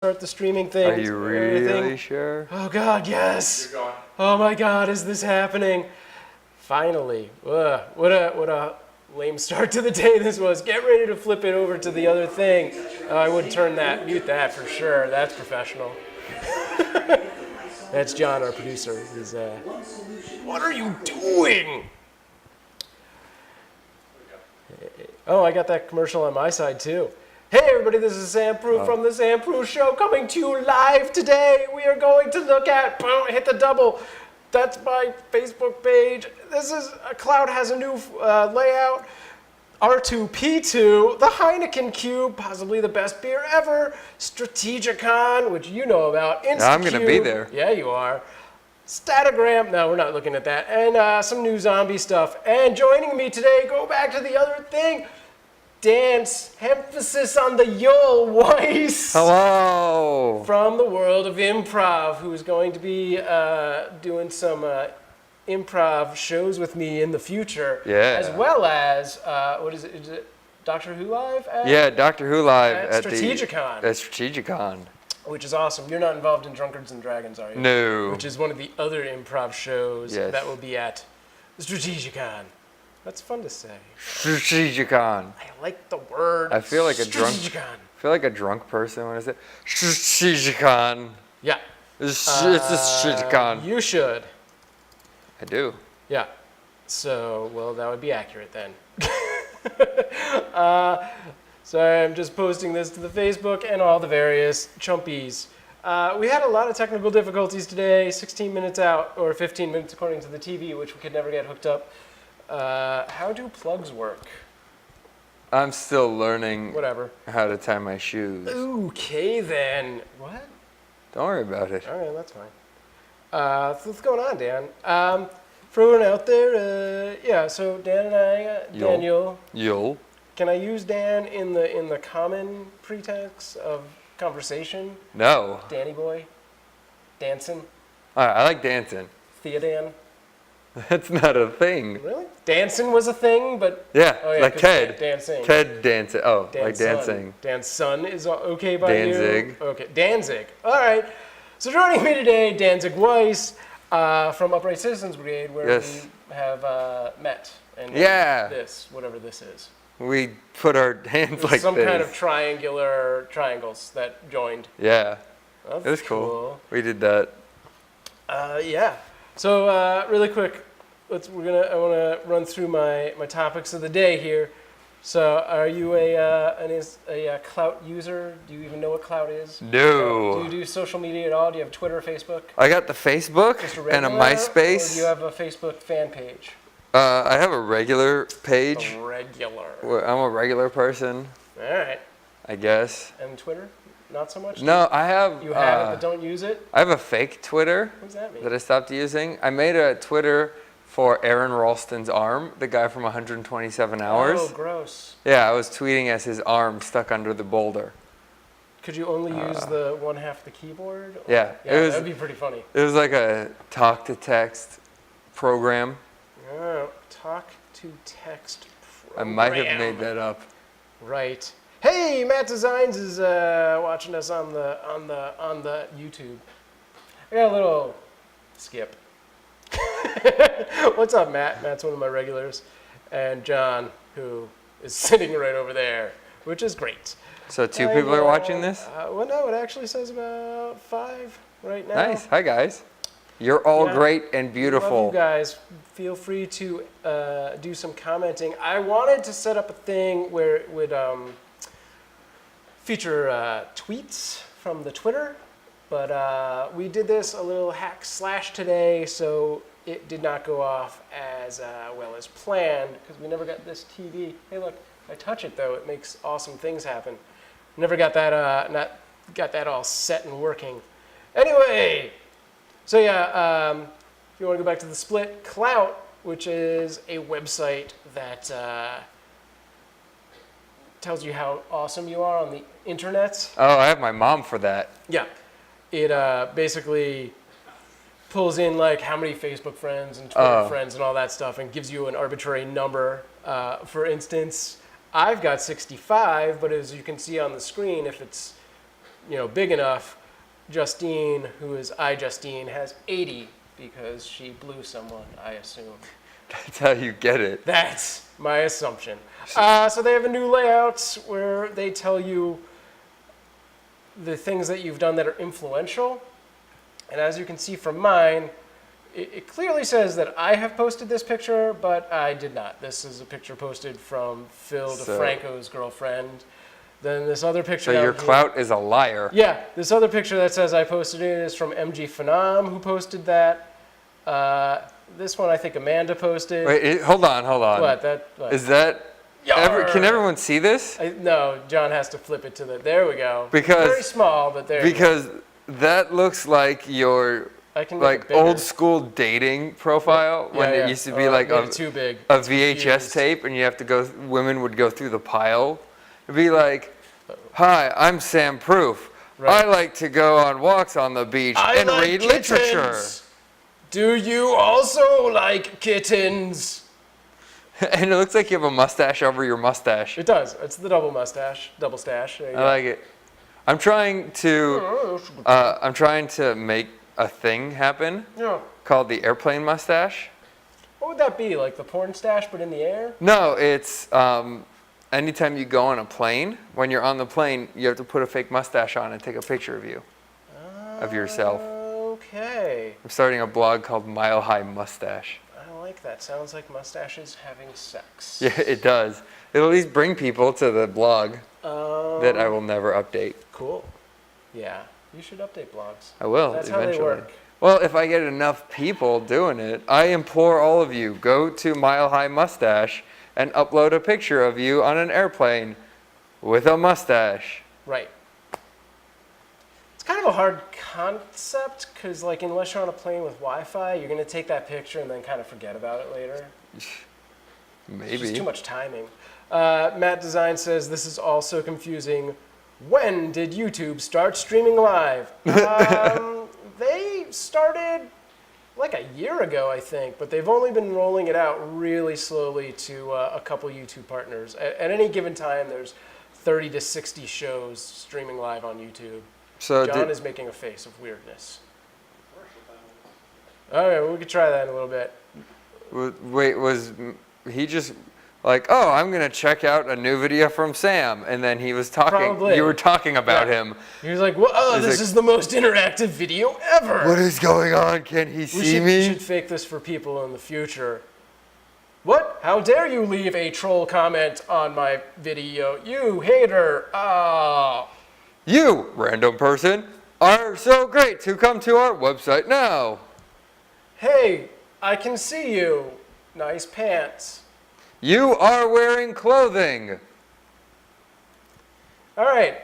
Start the streaming thing. Are you really sure? Oh God, yes. You're going. Oh my God, is this happening? Finally. What a lame start to the day this was. Get ready to flip it over to the other thing. I would mute that for sure. That's professional. That's John, our producer. He's what are you doing? Oh, I got that commercial on my side too. Hey everybody, this is SamProof from the SamProof Show coming to you live today. We are going to look at, boom, hit the double. That's my Facebook page. This is, Cloud has a new layout. R2P2, the Heineken Cube, possibly the best beer ever. Strategicon, which you know about. Instacube. I'm going to be there. Yeah, you are. Statogram, no, we're not looking at that. And some new zombie stuff. And joining me today, go back to the other thing. Dance, emphasis on the Yul Weiss. Hello. From the world of improv, who's going to be doing some improv shows with me in the future. Yeah. As well as, what is it? Is it Doctor Who Live? Yeah, Doctor Who Live at Strategicon. At Strategicon. Which is awesome. You're not involved in Drunkards and Dragons, are you? No. Which is one of the other improv shows Yes. that will be at Strategicon. That's fun to say. Strategicon. I like the word. I feel like a drunk. Strategicon. I feel like a drunk person when I say Strategicon. Yeah. It's a Strategicon. You should. I do. Yeah. So, well, that would be accurate then. Sorry, I'm just posting this to the Facebook and all the various chumpies. We had a lot of technical difficulties today, 16 minutes out, or 15 minutes according to the TV, which we could never get hooked up. How do plugs work? I'm still learning Whatever. how to tie my shoes. Okay then. What? Don't worry about it. All right, that's fine. So what's going on, Dan? For everyone out there, yeah. So Dan and I, Daniel. You'll. Can I use Dan in the common pretext of conversation? No. Danny boy, dancing, I like dancing. Theodan. That's not a thing. Really? Dancing was a thing, but Yeah, oh, yeah, like 'cause Ted. dancing. Ted dancing. Oh, Dan's like son. dancing. Dan's son is okay by Danzig. you? Okay, Danzig. All right. So joining me today, Danzig Weiss from Upright Citizens Brigade, where Yes. we have met. And Yeah. this, whatever this is. We put our hands like Some this. kind of triangular triangles that joined. Yeah, That's it was cool. We did that. Yeah. So really quick, I want to run through my topics of the day here. So, are you a Clout user? Do you even know what Clout is? No. Do you do social media at all? Do you have Twitter, Facebook? I got the Facebook Just and a regular, MySpace. Or do you have a Facebook fan page? I have a regular page. A regular. I'm a regular person, All right. I guess. And Twitter? Not so much? No, I have. You have it, but don't use it? I have a fake Twitter What does that mean? that I stopped using. I made a Twitter for Aaron Ralston's arm, the guy from 127 Hours. Oh, gross. Yeah, I was tweeting as his arm stuck under the boulder. Could you only use the one half of the keyboard? Or- Yeah, Yeah, it was. that'd be pretty funny. It was like a talk-to-text program. Oh, talk to text I program. might have made that up. Right. Hey, Matt Designs is watching us on the YouTube. I got a little skip. What's up, Matt? Matt's one of my regulars, and John, who is sitting right over there, which is great. So two people are watching this? Well, no, it actually says about 5 right now. Nice. Hi, guys. You're all Yeah. great and Love beautiful. you guys. Feel free to do some commenting. I wanted to set up a thing where it would feature tweets from the Twitter, but we did this a little hack slash today, so it did not go off as well as planned because we never got this TV. Hey, look, I touch it though; it makes awesome things happen. Never got that got that all set and working. Anyway. So yeah, if you want to go back to the split, Clout, which is a website that tells you how awesome you are on the internet. Oh, I have my mom for that. Yeah, it basically pulls in like how many Facebook friends and Twitter friends and all that stuff and gives you an arbitrary number. For instance, I've got 65, but as you can see on the screen, if it's big enough. Justine, who is iJustine, has 80 because she blew someone, I assume. That's how you get it. That's my assumption. So they have a new layout where they tell you the things that you've done that are influential. And as you can see from mine, it clearly says that I have posted this picture, but I did not. This is a picture posted from Phil DeFranco's girlfriend. Then this other picture. So your clout is a liar. Yeah, this other picture that says I posted it is from MG Phenom, who posted that. This one I think Amanda posted. Wait, hold on. What? What? Is that? Can everyone see this? No, John has to flip it to the. There we go. Because very small, but there. Because that looks like your old school dating profile when it used to be like too big. A VHS tape, and you have to go. Women would go through the pile. It'd be like, "Hi, I'm SamProof. Right. I like to go on walks on the beach and read literature." Do you also like kittens? And it looks like you have a mustache over your mustache. It does. It's the double stash. I like it. I'm trying to make a thing happen called the airplane mustache. What would that be? Like the porn stash, but in the air? No, it's anytime you go on a plane, when you're on the plane, you have to put a fake mustache on and take a picture of you, of yourself. Okay. I'm starting a blog called Mile High Mustache. I like that. Sounds like mustaches having sex. Yeah, it does. It'll at least bring people to the blog that I will never update. Cool. Yeah, you should update blogs. I will That's eventually. how they work. Well, if I get enough people doing it, I implore all of you, go to Mile High Mustache and upload a picture of you on an airplane with a mustache. Right. It's kind of a hard concept because, like, unless you're on a plane with Wi-Fi, you're going to take that picture and then kind of forget about it later. Maybe. It's just too much timing. Matt Design says, this is also confusing. When did YouTube start streaming live? They started like a year ago, I think, but they've only been rolling it out really slowly to a couple YouTube partners. At any given time, there's 30 to 60 shows streaming live on YouTube. So John is making a face of weirdness. Okay, well, we could try that in a little bit. Wait, was he just like, oh, I'm going to check out a new video from Sam, and then he was talking, Probably. You were talking about him. He was like, well, this is the most interactive video ever. What is going on? Can he see me? We should fake this for people in the future. What? How dare you leave a troll comment on my video? You hater. Oh. You, random person, are so great to come to our website now. Hey, I can see you. Nice pants. You are wearing clothing. All right.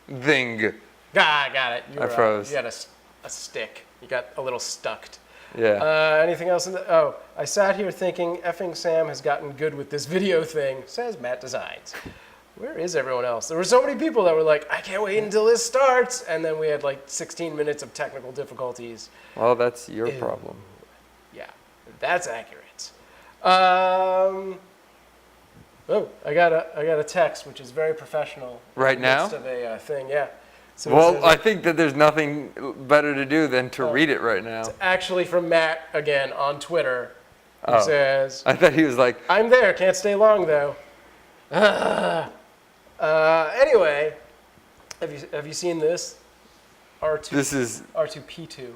Thing. Ah, got it. I froze. You got a stick. You got a little stucked. Yeah. Anything else? I sat here thinking, effing Sam has gotten good with this video thing, says Matt Designs. Where is everyone else? There were so many people that were like, I can't wait until this starts. And then we had like 16 minutes of technical difficulties. Well, that's your problem. Yeah, that's accurate. I got a text, which is very professional. Right now? In the midst of a thing, yeah. So well, I think that there's nothing better to do than to read it right now. It's actually from Matt, again, on Twitter, who says... I thought he was like... I'm there, can't stay long, though. Anyway, have you seen this? This is... R2P2.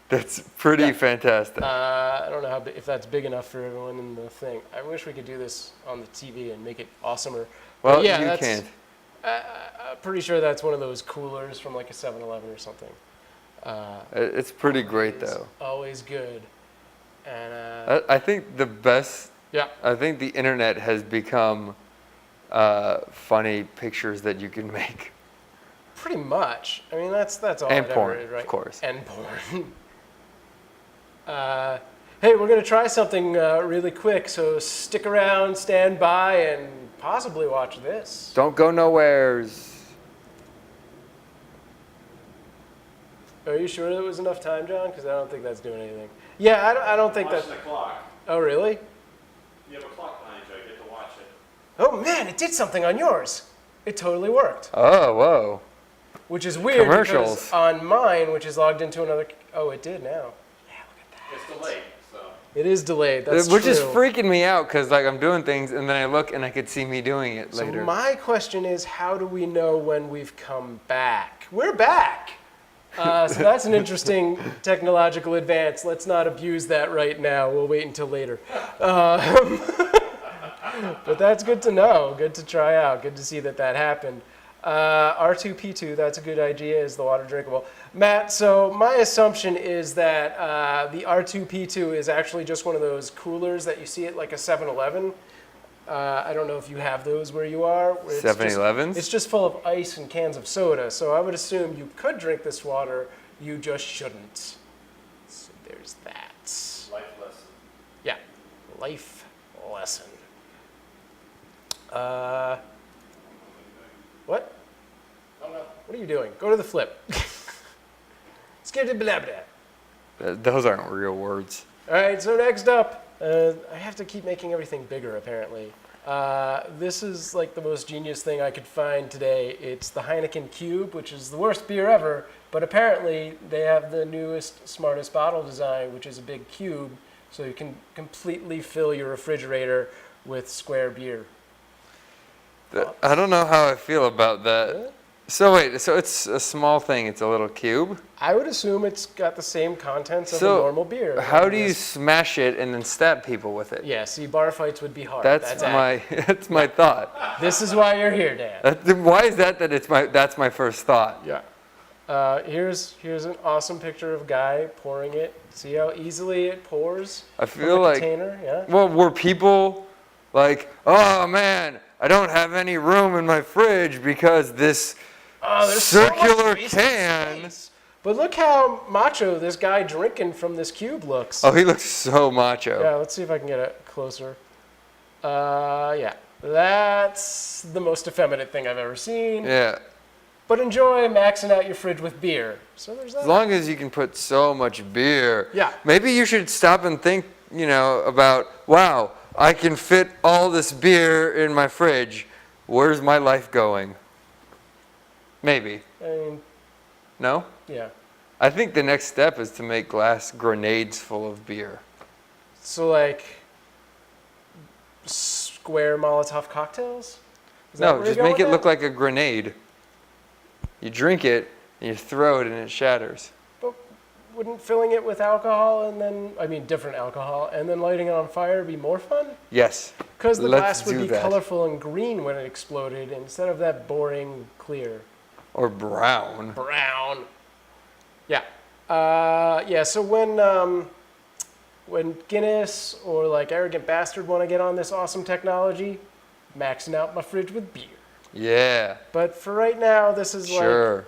That's pretty fantastic. I don't know if that's big enough for everyone in the thing. I wish we could do this on the TV and make it awesomer. Well, you can't. I'm pretty sure that's one of those coolers from like a 7-Eleven or something. It's pretty great, though. Always good. And I think the best... Yeah. I think the internet has become funny pictures that you can make. Pretty much. I mean, that's all and it porn, ever is, right? Of course. And porn. Hey, we're going to try something really quick, so stick around, stand by, and possibly watch this. Don't go nowheres. Are you sure there was enough time, John? Because I don't think that's doing anything. Yeah, I don't think Watch that... the clock. Oh, really? You have a clock behind you. I get to watch it. Oh man, it did something on yours. It totally worked. Oh, whoa. Which is weird Commercials. because on mine, which is logged into another... Oh, it did now. Yeah, look at that. It's delayed, so. It is delayed, that's Which true. is freaking me out because like I'm doing things and then I look and I could see me doing it So later. my question is, how do we know when we've come back? We're back! So that's an interesting technological advance. Let's not abuse that right now. We'll wait until later. But that's good to know. Good to try out. Good to see that happened. R2P2, that's a good idea. Is the water drinkable? Matt, so my assumption is that the R2P2 is actually just one of those coolers that you see at like a 7-Eleven. I don't know if you have those where you are. Where 7-Elevens? It's just full of ice and cans of soda. So I would assume you could drink this water. You just shouldn't. So there's that. Life lesson. Yeah, life lesson. What? Oh no. What are you doing? Go to the flip. Skip it, blah, blah. Those aren't real words. All right, so next up, I have to keep making everything bigger, apparently. This is like the most genius thing I could find today. It's the Heineken Cube, which is the worst beer ever, but apparently they have the newest, smartest bottle design, which is a big cube, so you can completely fill your refrigerator with square beer. I don't know how I feel about that. What? So wait, so it's a small thing. It's a little cube. I would assume it's got the same contents of So a normal beer. how do you smash it and then stab people with it? Yeah, see, bar fights would be hard. That's my that's my thought. This is why you're here, Dan. Why is that it's my that's my first thought? Yeah. Here's an awesome picture of a guy pouring it. See how easily it pours? I from feel the like container? Yeah. well, were people like, oh man, I don't have any room in my fridge because this There's so much circular wasted can. space. But look how macho this guy drinking from this cube looks. Oh, he looks so macho. Yeah, let's see if I can get it closer. Yeah, that's the most effeminate thing I've ever seen. Yeah. But enjoy maxing out your fridge with beer. So there's that. As long as you can put so much beer. Yeah. Maybe you should stop and think, about, wow, I can fit all this beer in my fridge. Where's my life going? Maybe. I mean, No? yeah. I think the next step is to make glass grenades full of beer. So like square Molotov cocktails? Is that No, where you're just going make it with look that? like a grenade. You drink it, and you throw it, and it shatters. But wouldn't filling it with alcohol and then, different alcohol, and then lighting it on fire be more fun? Yes. Because the Let's glass would do be that. colorful and green when it exploded instead of that boring clear. Or brown. Brown. Yeah. So when Guinness or like Arrogant Bastard want to get on this awesome technology, maxing out my fridge with beer. Yeah. But for right now, this is Sure.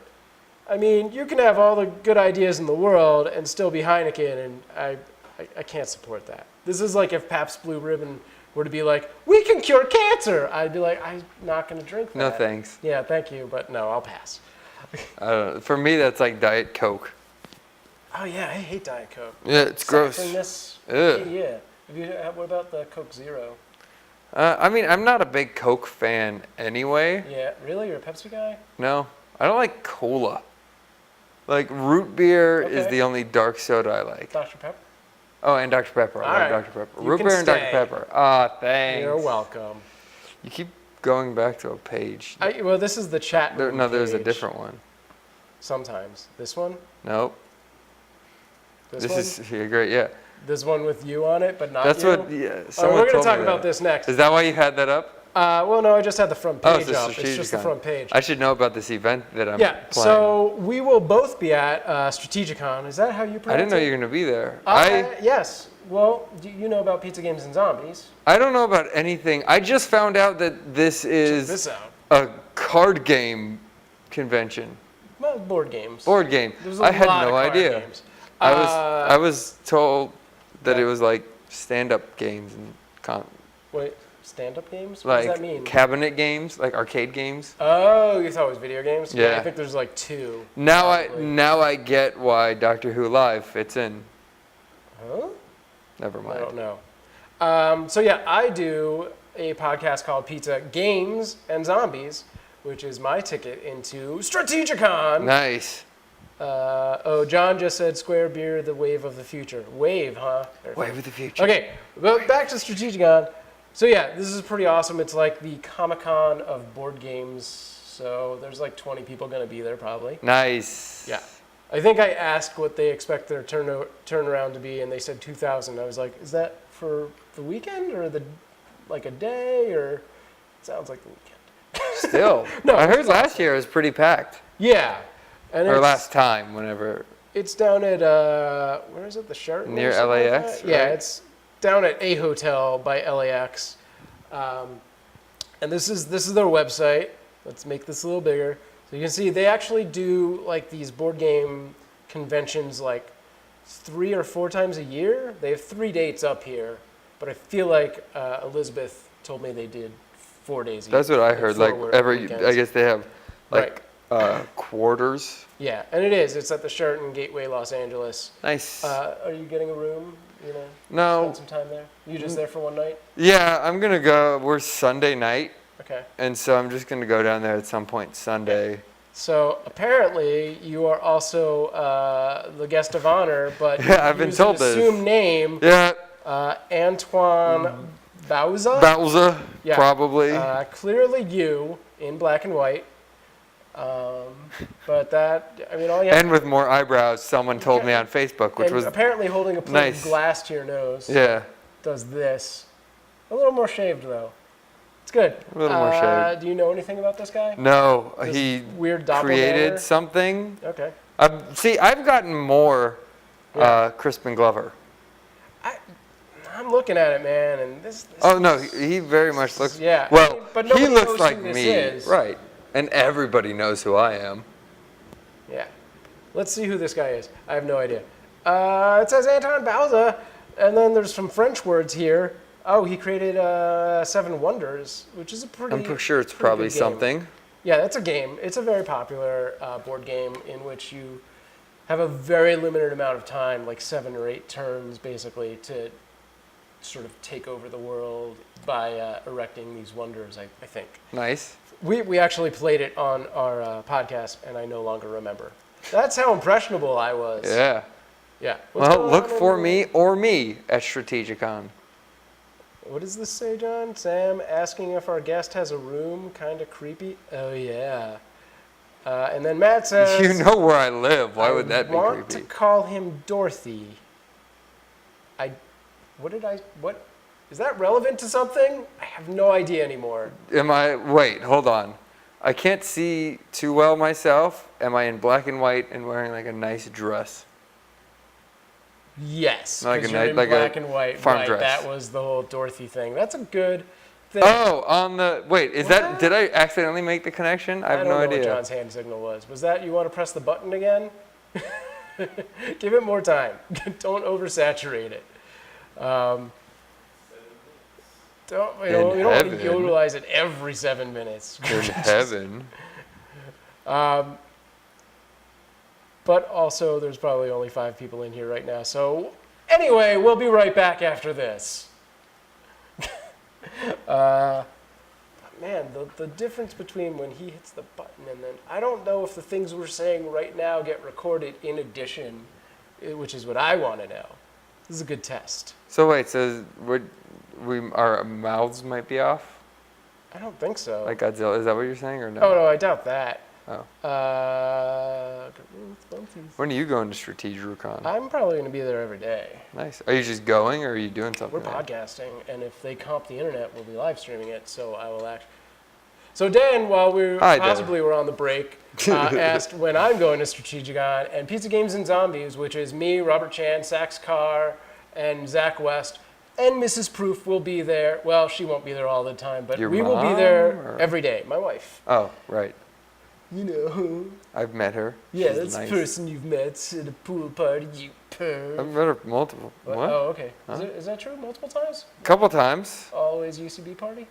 you can have all the good ideas in the world and still be Heineken, and I can't support that. This is like if Pabst Blue Ribbon were to be like, we can cure cancer. I'd be like, I'm not going to drink that. No thanks. Yeah, thank you, but no, I'll pass. I don't know. For me, that's like Diet Coke. Oh yeah, I hate Diet Coke. Yeah, it's gross. Sacchariness. Ugh. Yeah. What about the Coke Zero? I'm not a big Coke fan anyway. Yeah, really? You're a Pepsi guy? No, I don't like cola. Like root beer is Okay. the only dark soda I like. Dr. Pepper? Oh, and Dr. Pepper. I All love right. Dr. Pepper. You Root can beer and Dr. stay. Pepper. Ah, thanks. You're welcome. You keep going back to a page. Well, this is the chat room There's a page. different one. Sometimes. This one? Nope. This one? is yeah, great. Yeah. This one with you on it, but not That's you? what. Yeah. Oh, Someone we're going told to talk me about that. this next. Is that why you had that up? Well, no, I just had the front Oh, page it's up. It's just the Strategicon. front page. I should know about this event that I'm Yeah, playing. so we will both be at Strategicon. Is that how you pronounce it? I didn't know you were going to be there. Yes. Well, do you know about Pizza Games and Zombies? I don't know about anything. I just found out that this Check is this out. a card game convention. Well, board games. Board game. There's a I had lot no of card idea. games. I was told that yeah. it was like stand-up games and Wait, stand-up games? What does that mean? like cabinet games, like arcade games. Oh, you thought it was video games? Yeah. I think there's like two. Now probably. I get why Doctor Who Live fits in. Huh? Never I mind. don't know. So yeah, I do a podcast called Pizza Games and Zombies, which is my ticket into Strategicon. Nice. John just said Square Beer, the wave of the future. Wave, huh? Wave of the future. Okay, but back to Strategicon. So yeah, this is pretty awesome. It's like the Comic-Con of board games. So there's like 20 people going to be there probably. Nice. Yeah. I think I asked what they expect their turnaround to be, and they said 2,000. I was like, is that for the weekend or like a day, or it sounds like the weekend. Still. No, I heard it's last awesome. year it was pretty packed. Yeah. And Or last time, whenever. It's down at, where is it, the Sheraton? Near or something like LAX, that? Yeah, right? it's down at a hotel by LAX. And this is their website. Let's make this a little bigger. So you can see they actually do like these board game conventions like 3 or 4 times a year. They have 3 dates up here, but I feel like Elizabeth told me they did 4 days a year. That's what I heard. Like I guess they have like quarters. Yeah, and it is. It's at the Sheraton Gateway, Los Angeles. Nice. Are you getting a room? No. Spend some time there? You just there for one night? Yeah, I'm going to go. We're Sunday night. Okay. And so I'm just going to go down there at some point Sunday. So apparently you are also the guest of honor, but yeah, I've been told an assumed name. Yeah. Antoine Bauza? Bauza, Yeah. probably. Clearly you in black and white. But that, I mean, all you have And with more eyebrows, someone told me on Facebook, which and was apparently holding a plate nice. of glass to your nose. Yeah. Does this. A little more shaved though. It's good. A little more shaved. Do you know anything about this guy? No, This he weird doppelganger? created something. Okay. See, I've gotten more Crispin Glover. I'm looking at it, man, and this Oh no, he very much looks. Yeah. Well, I mean, but he nobody looks knows like who this me, is. right? And everybody knows who I am. Yeah. Let's see who this guy is. I have no idea. It says Anton Bauza, and then there's some French words here. Oh, he created Seven Wonders, which is a pretty. I'm sure it's pretty probably good game. something. Yeah, that's a game. It's a very popular board game in which you have a very limited amount of time, like 7 or 8 turns, basically, to sort of take over the world by erecting these wonders, I think. Nice. We actually played it on our podcast, and I no longer remember. That's how impressionable I was. Yeah. Yeah. What's Well, going look on for in- me or me at Strategicon. What does this say, John? Sam asking if our guest has a room. Kind of creepy. Oh, yeah. And then Matt says... You know where I live. Why would that be I want creepy? to call him Dorothy. What? Is that relevant to something? I have no idea anymore. Wait, hold on. I can't see too well myself. Am I in black and white and wearing like a nice dress? Yes, Like because a you're in like a black and white. farm Right, dress. that was the whole Dorothy thing. That's a good thing. Oh, wait, What? did I accidentally make the connection? I have don't no know idea. what John's hand signal was. Was that you want to press the button again? Give it more time. Don't oversaturate it. You don't want to heaven. utilize it every 7 minutes. In heaven. But also, there's probably only 5 people in here right now. So anyway, we'll be right back after this. Man, the difference between when he hits the button and then, I don't know if the things we're saying right now get recorded in addition, which is what I want to know. This is a good test. So wait, so our mouths might be off? I don't think so. Like Godzilla, is that what you're saying or no? Oh, no, I doubt that. Oh. When When are you going to Strategicon? I'm probably going to be there every day. Nice. Are you just going or are you doing something? We're there? podcasting, and if they comp the internet, we'll be live streaming it. So I will actually. So Dan, while we Hi, Dan. possibly were on the break, asked when I'm going to Strategicon, and Pizza Games and Zombies, which is me, Robert Chan, Sax Carr, and Zach West, and Mrs. Proof will be there. Well, she won't be there all the time, but Your we will be mom, there or- every day. My wife. Oh, right. You know. I've met her. Yeah, She's that's nice. the person you've met at a pool party, you perv. I've met her multiple. What? Oh, okay. Huh? Is that true? Multiple times? Couple times. Always UCB party?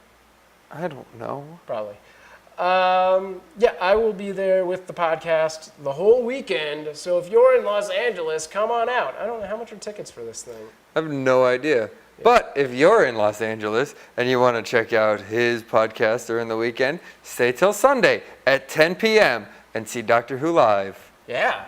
I don't know. Probably. Yeah, I will be there with the podcast the whole weekend. So if you're in Los Angeles, come on out. I don't know how much are tickets for this thing. I have no idea. But if you're in Los Angeles and you want to check out his podcast during the weekend, stay till Sunday at 10 p.m. and see Doctor Who live. Yeah.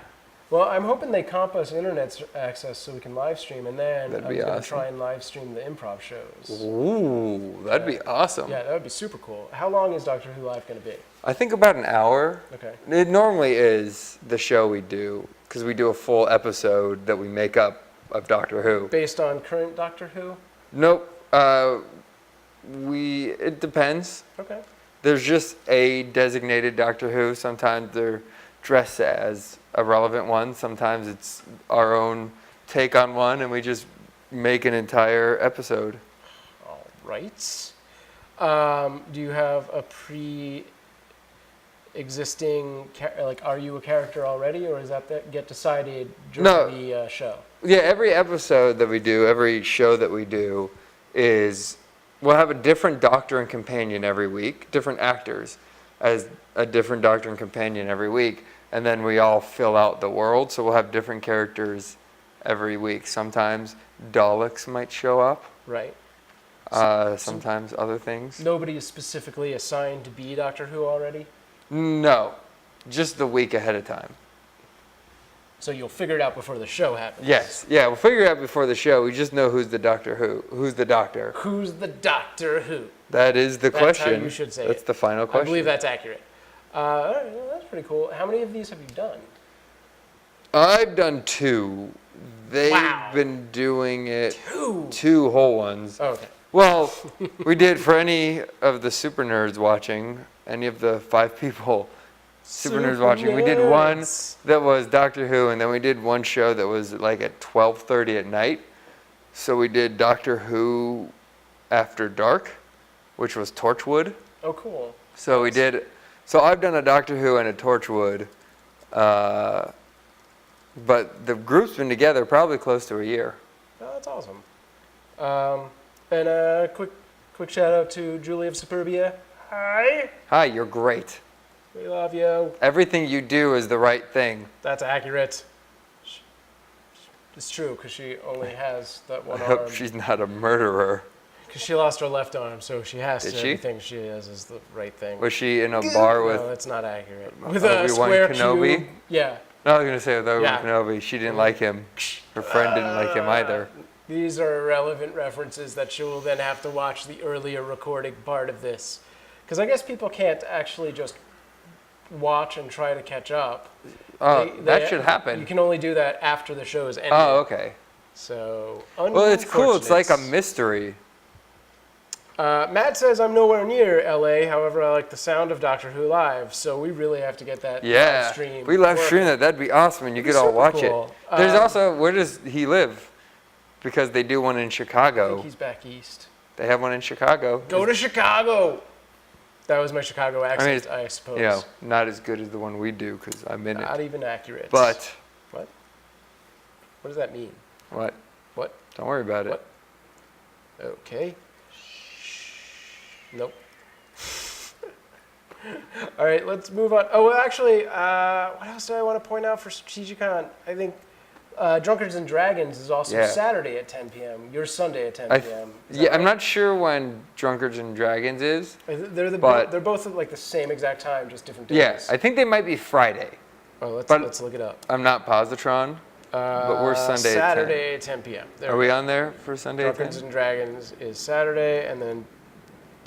Well, I'm hoping they comp us internet access so we can live stream, and then That'd I'm be going to awesome. try and live stream the improv shows. Ooh, that'd be awesome. Yeah, that would be super cool. How long is Doctor Who live going to be? I think about an hour. Okay. It normally is the show we do, because we do a full episode that we make up of Doctor Who. Based on current Doctor Who? Nope. It depends. Okay. There's just a designated Doctor Who. Sometimes they're dressed as a relevant one. Sometimes it's our own take on one, and we just make an entire episode. All right. Do you have a pre-existing, like, are you a character already, or is that get decided during No. the show? Yeah, every episode that we do, every show that we do we'll have a different doctor and companion every week, different actors as a different doctor and companion every week, and then we all fill out the world, so we'll have different characters every week. Sometimes Daleks might show up, Right. sometimes other things. Nobody is specifically assigned to be Doctor Who already, No, just the week ahead of time. so you'll figure it out before the show happens. Yes, yeah, we'll figure it out before the show. We just know who's the Doctor Who, who's the Doctor. Who's the Doctor Who? That is the That's question. how you should say That's it. the final I question. believe that's accurate. All right, well, that's pretty cool. How many of these have you done? I've done 2. They've Wow. been doing it 2. 2 whole ones. Oh, okay. Well, we did for any of the super nerds watching, any of the 5 people super nerds watching. We did one nerds. that was Doctor Who, and then we did one show that was like at 12:30 at night. So we did Doctor Who After Dark, which was Torchwood. Oh, cool. So we did. So I've done a Doctor Who and a Torchwood, but the group's been together probably close to a year. Oh, that's awesome. And a quick shout out to Julie of Superbia. Hi. Hi, you're great. We love you. Everything you do is the right thing. That's accurate. It's true, because she only has that one I arm. hope she's not a murderer. Because she lost her left arm, so she has Did to. she? Everything she does is the right thing. Was she in a bar with? No, that's not accurate. With a Obi-Wan square Kenobi? cube. Yeah. No, I was gonna say with Obi-Wan Yeah. Kenobi. She didn't like him. Her friend didn't like him either. These are irrelevant references that she will then have to watch the earlier recording part of this. Because I guess people can't actually just watch and try to catch up. That should happen. You can only do that after the show is ended. Oh, okay. So, Well, it's cool. It's like a unfortunate. mystery. Matt says I'm nowhere near LA. However, I like the sound of Doctor Who live. So we really have to get that live Yeah, stream. we live stream working. that. That'd be awesome, and you It'd could be all super watch cool. it. There's also, where does he live? Because they do one in I think Chicago. he's back east. They have one in Chicago. Go to Chicago. That was my Chicago accent, it's- I suppose. You know, not as good as the one we do because I'm in Not it. even accurate. But What? What does that mean? what? What? Don't worry about it. What? Okay. Nope. All right, let's move on. Oh, well, actually, what else do I want to point out for Strategicon? I think Drunkards and Dragons is also Yeah. Saturday at 10 p.m. Your Sunday at 10 p.m. Is that Yeah, I'm right? not sure when Drunkards and Dragons is. They're both at like the same exact time, just different days. Yeah, I think they might be Friday. Oh, but- let's look it up. I'm not positron. But we're Sunday at 10. Saturday at 10 p.m. There Are we on there for Sunday at 10? Drunkards and Dragons is Saturday, and then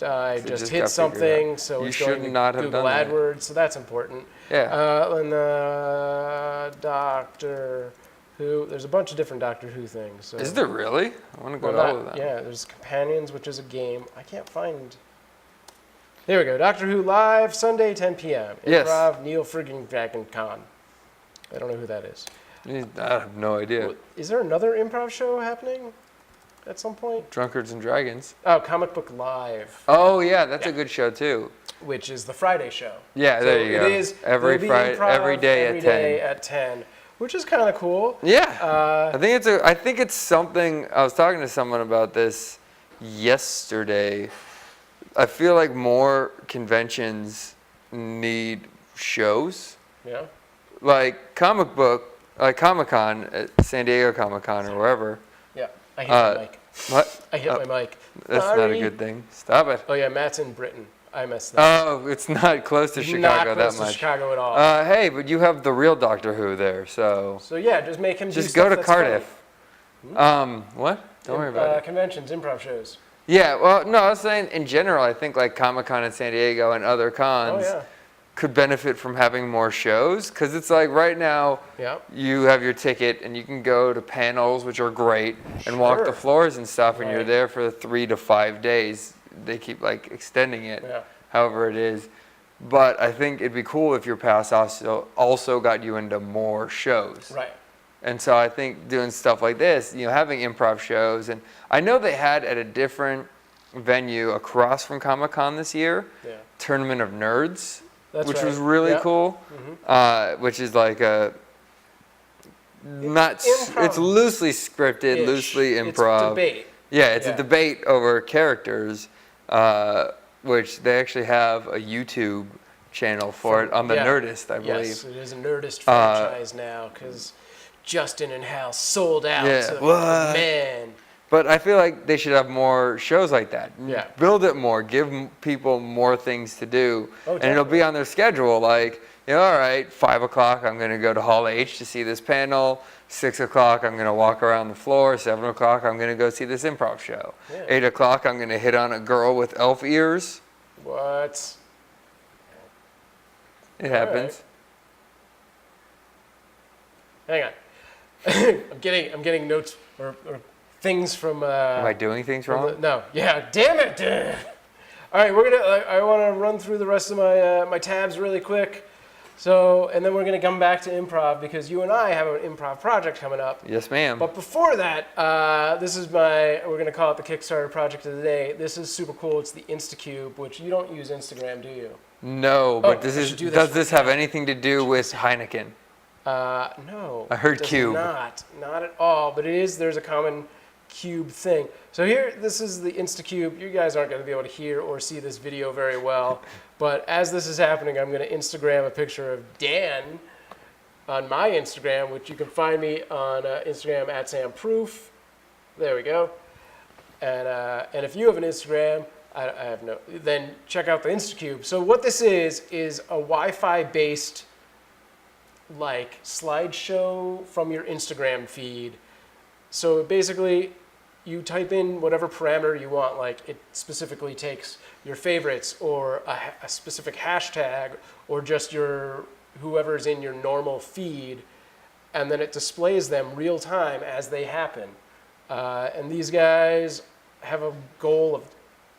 I So just just hit gotta figure it something, out. so You it's going should to not have Google done that. AdWords, so that's important. Yeah. And Doctor Who, there's a bunch of different Doctor Who things. So. Is there really? I want to go Well, to all of them. yeah, there's Companions, which is a game. I can't find. There we go. Doctor Who live Sunday 10 p.m. Yes. Improv Neil friggin' Dragon Con. I don't know who that is. I have no idea. Is there another improv show happening at some point? Drunkards and Dragons. Oh, Comic Book Live, Oh yeah, that's a Yeah. good show too. which is the Friday show. Yeah, So there you go. It is Every there'll be Friday, improv every day every at day 10. at 10, which is kind of cool. Yeah. I think it's something. I was talking to someone about this yesterday. I feel like more conventions need shows, Yeah. like Comic-Con at San Diego Comic-Con or wherever. Yeah. I hate that mic. What? I hit Oh, my mic. That's not a Sorry. good thing. Stop it. Oh yeah, Matt's in Britain. I messed that up. Oh, it's not close to Not Chicago close that to much. Chicago at all. Hey, but you have the real Doctor Who there, so So yeah, just make him do just stuff go to that's Cardiff. What? Don't funny. worry about it. Conventions, improv shows. Yeah, well, no, I was saying in general, I think like Comic-Con in San Diego and other Oh cons yeah. could benefit from having more shows, because it's like right now Yeah. you have your ticket and you can go to panels, which are great, and walk the Sure. floors and stuff, and you're Right. there for 3 to 5 days. They keep like extending it, Yeah. however it is. But I think it'd be cool if your pass also got you into more shows. Right. And so I think doing stuff like this, having improv shows, and I know they had at a different venue across from Comic-Con this year, Yeah. Tournament of Nerds, That's which right. was really Yep. cool, which is like improv it's loosely scripted, loosely improv. It's debate. Yeah, it's Yeah. a debate over characters, which they actually have a YouTube channel for it on the Yeah. Nerdist, I believe. Yes, it is a Nerdist franchise now because Justin and Hal sold out Yeah, to what? man. But I feel like they should have more shows like that. Yeah. Build it more. Give people more things to do. Oh, and it'll be on their schedule. Like, all right, 5 o'clock, I'm going to go to Hall H to see this panel. 6 o'clock, I'm going to walk around the floor. 7 o'clock, I'm going to go see this improv show. Yeah. 8 o'clock, I'm going to hit on a girl with elf ears. What? It happens. Hang on. I'm getting notes or things from. Am I doing things wrong? No. Yeah. Damn it. All right, we're gonna. I want to run through the rest of my my tabs really quick. So, and then we're gonna come back to improv because you and I have an improv project coming up. Yes, ma'am. But before that, this is we're going to call it the Kickstarter project of the day. This is super cool. It's the Instacube, which you don't use Instagram, do you? No, but Oh, this I is. should do this Does this have anything to do with Heineken? No. I heard it does cube. Not at all. But there's a common cube thing. So here, this is the Instacube. You guys aren't going to be able to hear or see this video very well. But as this is happening, I'm going to Instagram a picture of Dan on my Instagram, which you can find me on Instagram at SamProof. There we go. And if you have an Instagram, I have no, then check out the Instacube. So what this is a Wi-Fi based like slideshow from your Instagram feed. So basically, you type in whatever parameter you want, like it specifically takes your favorites or a specific hashtag or just your whoever's in your normal feed, and then it displays them real time as they happen. And these guys have a goal of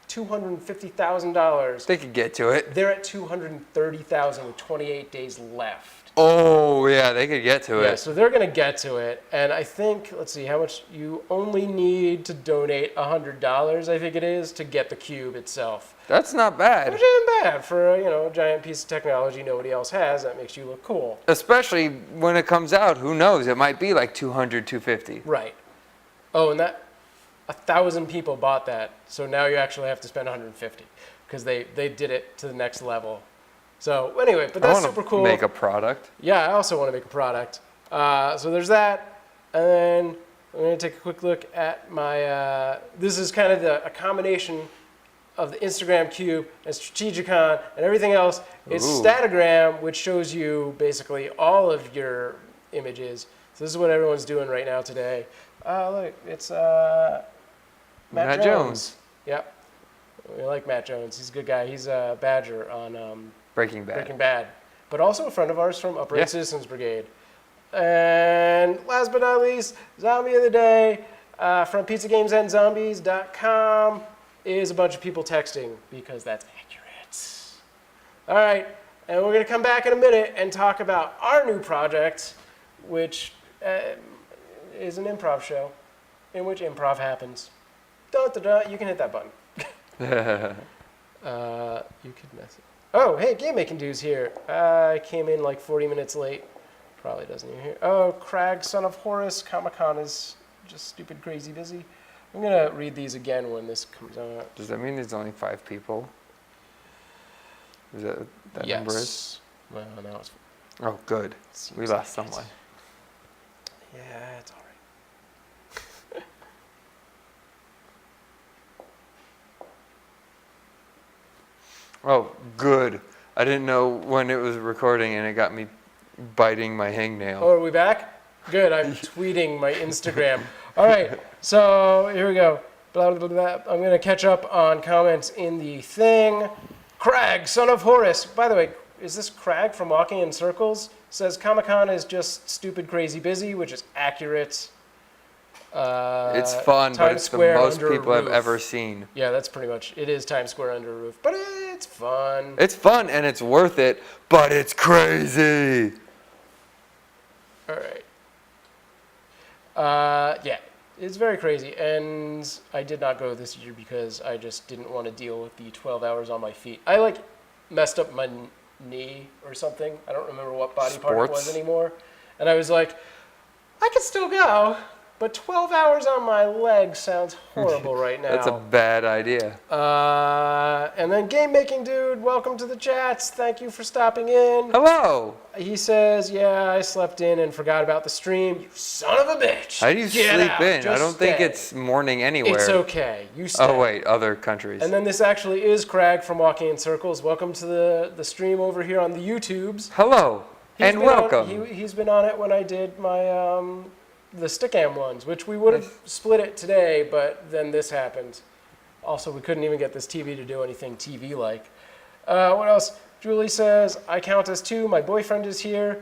$250,000. They could get to it. They're at $230,000 with 28 days left. Oh, yeah, they could get to Yeah, it. so they're going to get to it. And I think, let's see, how much you only need to donate $100, I think it is, to get the cube itself. That's not bad. Which isn't bad for a giant piece of technology nobody else has that makes you look cool. Especially when it comes out, who knows? It might be like 200, 250. Right. Oh, and 1,000 people bought that, so now you actually have to spend 150 because they did it to the next level. So anyway, but that's super cool. Make a product. Yeah, I also want to make a product. So there's that, and then I'm going to take a quick look at my. This is kind of a combination of the Instagram cube and Strategicon and everything else. It's Ooh. Statagram, which shows you basically all of your images. So this is what everyone's doing right now today. Look, it's Matt Jones. Yep. We like Matt Jones. He's a good guy. He's a Badger on Breaking Bad. Breaking Bad, but also a friend of ours from Upright Yeah. Citizens Brigade. And last but not least, Zombie of the Day from PizzaGamesAndZombies.com is a bunch of people texting because that's accurate. All right, and we're going to come back in a minute and talk about our new project, which is an improv show in which improv happens. Dun, dun, dun. You can hit that button. You could mess it. Oh, hey, Game Making Dude's here. I came in like 40 minutes late. Probably doesn't even hear. Oh, Crag, son of Horus. Comic-Con is just stupid, crazy busy. I'm going to read these again when this comes out. Does that mean there's only 5 people? Is that what that number is? Well, now it's. Oh, good. Seems We like lost someone. it. Yeah, it's all right. Oh, good. I didn't know when it was recording and it got me biting my hangnail. Oh, are we back? Good, I'm tweeting my Instagram. All right, so here we go. Blah, blah, blah, blah. I'm going to catch up on comments in the thing. Crag, son of Horus. By the way, is this Crag from Walking in Circles? Says Comic-Con is just stupid, crazy, busy, which is accurate. It's fun, but Times it's the Square most under a people I've roof. ever seen. Yeah, that's pretty much. It is Times Square under a roof, but it's fun. It's fun and it's worth it, but it's crazy. All right. Yeah, it's very crazy, and I did not go this year because I just didn't want to deal with the 12 hours on my feet. I like messed up my knee or something. I don't remember what body part it was Sports? anymore, and I was like, I could still go, but 12 hours on my leg sounds horrible right now. That's a bad idea. And then Game Making Dude, welcome to the chats. Thank you for stopping in. Hello. He says, yeah, I slept in and forgot about the stream. You son of a bitch. How do you Get sleep out. in? I Just don't think stay. it's morning anywhere. It's okay. You stay. Oh, wait, other countries. And then this actually is Crag from Walking in Circles. Welcome to the stream over here on the YouTubes. Hello, and been welcome. He's been on it when I did my the Stickam ones, which we would have split it today, but then this happened. Also, we couldn't even get this TV to do anything TV-like. What else? Julie says, I count as 2. My boyfriend is here.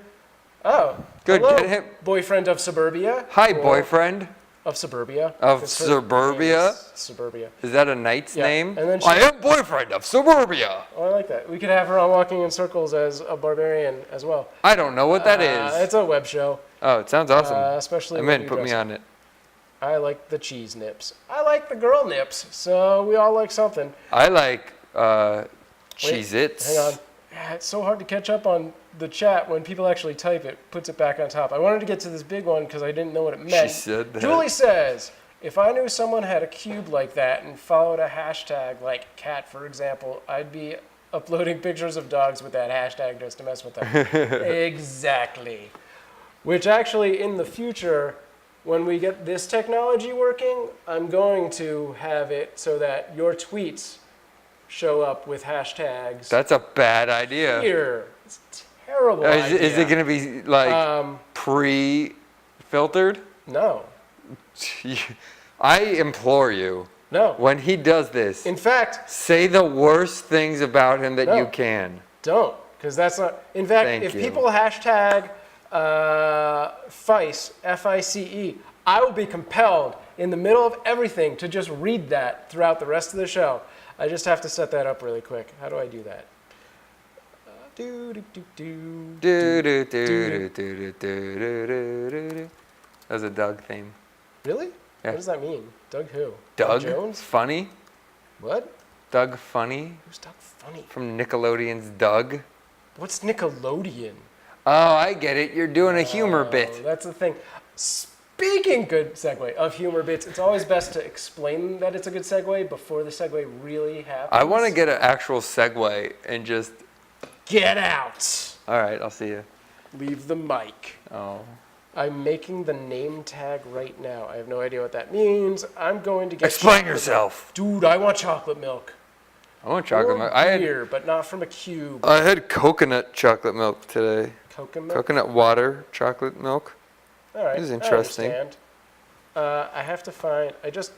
Oh, Good, hello, get him. boyfriend of Suburbia. Hi, Cool. boyfriend. Of Suburbia. Of It's her Suburbia? name is Suburbia. Is that a knight's Yeah, name? and then she- I am boyfriend of Suburbia. Oh, I like that. We could have her on Walking in Circles as a barbarian as well. I don't know what that is. It's a web show. Oh, it sounds awesome. Especially I'm when in, you put me dress- on it. I like the cheese nips. I like the girl nips. So we all like something. I like Wait, Cheez-Its. Hang on. Yeah, it's so hard to catch up on the chat when people actually type it. Puts it back on top. I wanted to get to this big one because I didn't know what it meant. She said that. Julie says, if I knew someone had a cube like that and followed a hashtag like cat, for example, I'd be uploading pictures of dogs with that hashtag just to mess with them. Exactly. Which actually, in the future, when we get this technology working, I'm going to have it so that your tweets show up with hashtags. That's a bad idea. Here. It's a terrible idea. Is it going to be like pre-filtered? No. I implore you, No. when he does this, In fact, say the worst things about him that No. you can. don't. Because that's not. In fact, Thank if you. people hashtag FICE, F-I-C-E, I will be compelled in the middle of everything to just read that throughout the rest of the show. I just have to set that up really quick. How do I do that? That was a Doug theme. Really? Yeah. What does that mean? Doug who? Doug Jones? Funny? What? Doug Funny Who's Doug Funny? from Nickelodeon's Doug. What's Nickelodeon? Oh, I get it. You're doing a humor Oh, bit. That's the thing. Speaking, good segue, of humor bits, it's always best to explain that it's a good segue before the segue really happens. I want to get an actual segue and just. Get out! All right, I'll see you. Leave the mic. Oh. I'm making the name tag right now. I have no idea what that means. I'm going to get Explain chocolate yourself. milk. Dude, I want chocolate milk. I want chocolate Or milk. I beer, but not from a cube. had coconut chocolate milk today. Coconut milk? Coconut water chocolate milk. All right, This is interesting. I understand. I have to find, I just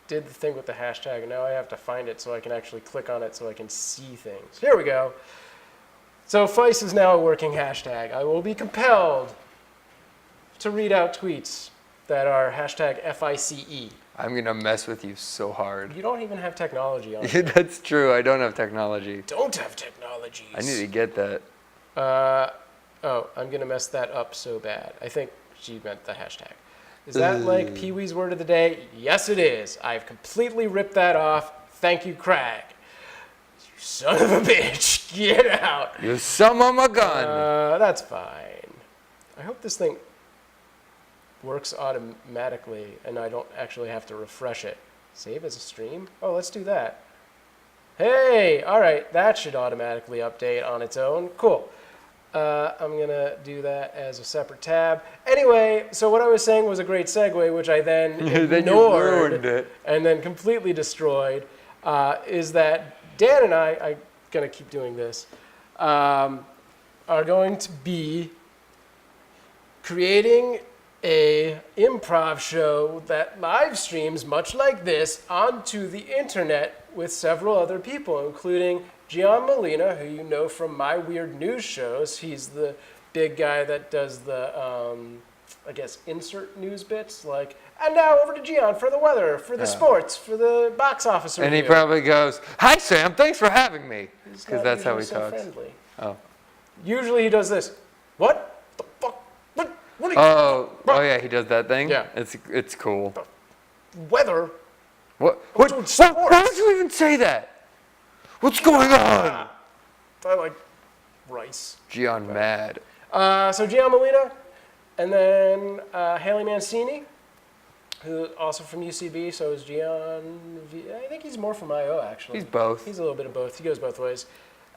did the thing with the hashtag, and now I have to find it so I can actually click on it so I can see things. Here we go. So FICE is now a working hashtag. I will be compelled to read out tweets that are hashtag FICE. I'm going to mess with you so hard. You don't even have technology on it. That's true. I don't have technology. Don't have technologies. I need to get that. Oh, I'm going to mess that up so bad. I think she meant the hashtag. Is that like Pee-wee's word of the day? Yes, it is. I've completely ripped that off. Thank you, Crag. You son of a bitch. Get out. You son of a gun. That's fine. I hope this thing works automatically and I don't actually have to refresh it. Save as a stream? Oh, let's do that. Hey, all right. That should automatically update on its own. Cool. I'm going to do that as a separate tab. Anyway, so what I was saying was a great segue, which I then Then you ignored ruined it. and then completely destroyed, is that Dan and I going to keep doing this, are going to be creating a improv show that live streams much like this onto the internet with several other people, including Gian Molina, who you know from My Weird News shows. He's the big guy that does the, I guess, insert news bits, like, and now over to Gian for the weather, for the sports, for the box office review. And he probably goes, "Hi, Sam, thanks for having me," He's because not that's how he usually so talks. friendly. Oh. Usually he does this. What the fuck? What are you? Oh, yeah, he does that thing? Yeah. It's cool. Weather? What? doing Why sports. would you even say that? What's going on? I like rice. Gian mad. So Gian Molina, and then Haley Mancini, who also from UCB. So is Gian. I think he's more from IO actually. He's both. He's a little bit of both. He goes both ways.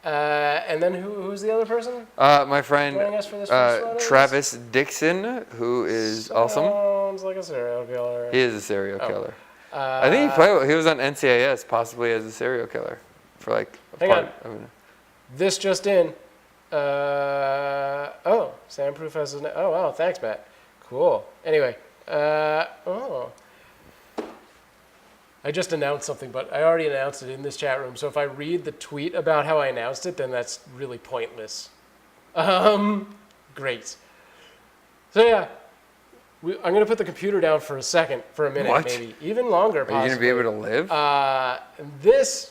And then who's the other person? My friend Joining us for this first one is? Travis Dixon, who is awesome. Sounds like a serial killer. He is a serial killer. I think he was on NCIS, possibly as a serial killer, for like a Hang part on. of it. This just in. SamProof has an. Oh, wow. Thanks, Matt. Cool. Anyway. I just announced something, but I already announced it in this chat room. So if I read the tweet about how I announced it, then that's really pointless. Great. So yeah, I'm going to put the computer down for a minute, What? maybe. Even longer, Are you possibly. gonna be able to live?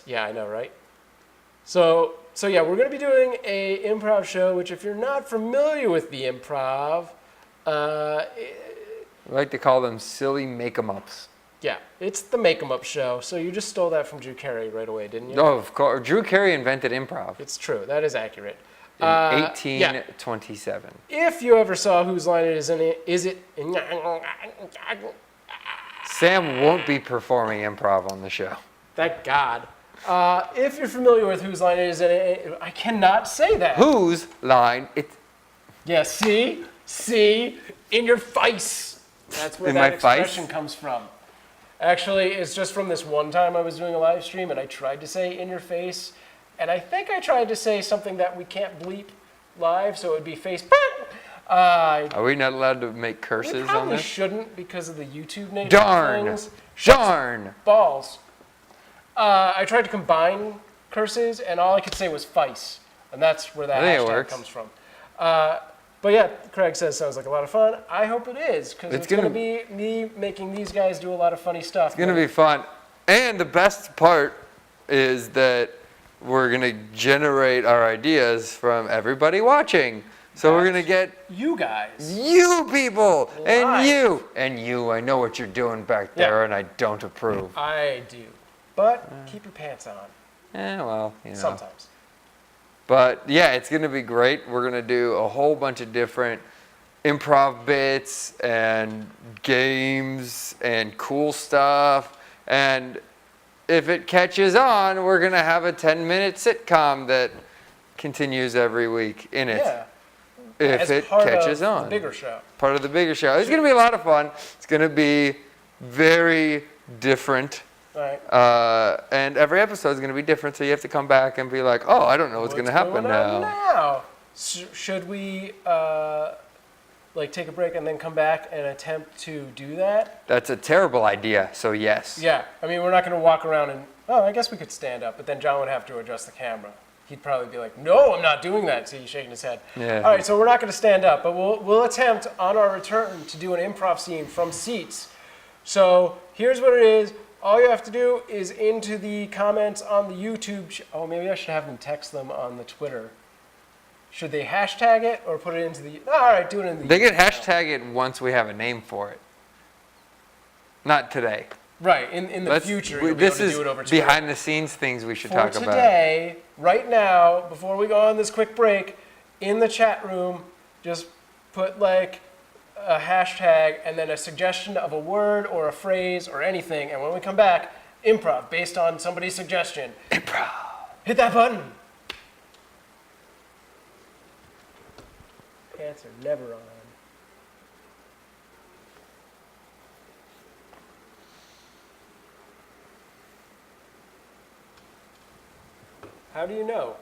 Yeah, I know, right? So yeah, we're going to be doing a improv show, which if you're not familiar with the improv, I like to call them silly make-em-ups. yeah, it's the make-em-up show. So you just stole that from Drew Carey right away, didn't you? No, of course. Drew Carey invented improv It's true. That is accurate. in Yeah. 1827. If you ever saw Whose Line It Is It? Sam won't be performing improv on the show. Thank God. If you're familiar with Whose Line It Is It, I cannot say that. Whose line? It's Yeah, see, in your face. That's where In that my face? expression comes from. Actually, it's just from this one time I was doing a live stream and I tried to say in your face, and I think I tried to say something that we can't bleep live, so it would be face. Are we not allowed to make We curses on probably this? shouldn't because of the YouTube nature Darn! of things. Darn! Balls. I tried to combine curses, and all I could say was "fice," and that's where that I think it hashtag works. comes from. But yeah, Craig says sounds like a lot of fun. I hope it is, because it's going to be me making these guys do a lot of funny stuff. It's gonna be fun. And the best part is that we're gonna generate our ideas from everybody watching. So we're gonna get you guys. you people and Live. you and you. I know what you're doing back there, and I don't approve. I do, but keep your pants on Well, you know. sometimes. But yeah, it's gonna be great. We're gonna do a whole bunch of different improv bits and games and cool stuff. And if it catches on, we're gonna have a 10-minute sitcom that continues every week in it. Yeah. If As it part catches of on. the bigger show. Part of the bigger show. It's gonna be a lot of fun. It's gonna be very different. Right. And every episode is going to be different, so you have to come back and be like, oh, I don't know what's going to happen going on now. now? Should we like take a break and then come back and attempt to do that? That's a terrible idea, so yes. Yeah. I mean, we're not going to walk around and, oh, I guess we could stand up, but then John would have to adjust the camera. He'd probably be like, no, I'm not doing that. See, he's shaking his head. Yeah. All right, so we're not going to stand up, but we'll attempt on our return to do an improv scene from seats. So here's what it is. All you have to do is into the comments on the YouTube. Oh, maybe I should have them text them on the Twitter. Should they hashtag it or put it into the? All right, do it in the. They can hashtag it once we have a name for it. Not today. Right, in the future, you'll be This able to is do it over Twitter. behind the scenes things we should For talk about. today, right now, before we go on this quick break, in the chat room, just put like a hashtag and then a suggestion of a word or a phrase or anything. And when we come back, improv based on somebody's suggestion. Improv. Hit that button. Pants are never on. How do you know?